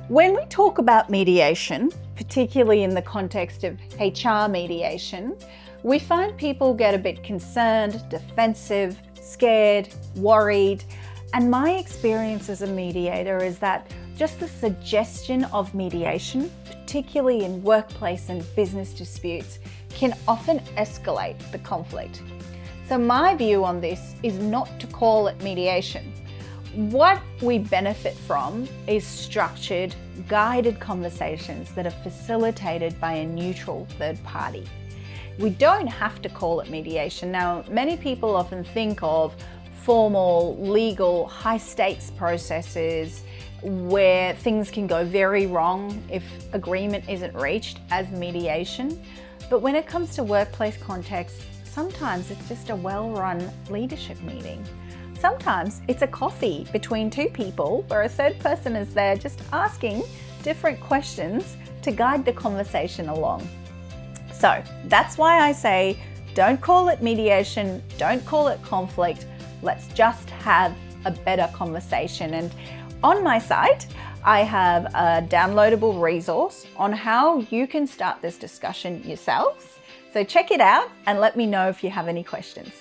When we talk about mediation, particularly in the context of HR mediation, we find people get a bit concerned, defensive, scared, worried. And my experience as a mediator is that just the suggestion of mediation, particularly in workplace and business disputes, can often escalate the conflict. So my view on this is not to call it mediation. What we benefit from is structured, guided conversations that are facilitated by a neutral third party. We don't have to call it mediation. Now, many people often think of formal, legal, high-stakes processes where things can go very wrong if agreement isn't reached as mediation. But when it comes to workplace contexts, sometimes it's just a well-run leadership meeting. Sometimes it's a coffee between two people where a third person is there just asking different questions to guide the conversation along. So that's why I say, don't call it mediation, don't call it conflict. Let's just have a better conversation. And on my site, I have a downloadable resource on how you can start this discussion yourselves. So check it out and let me know if you have any questions.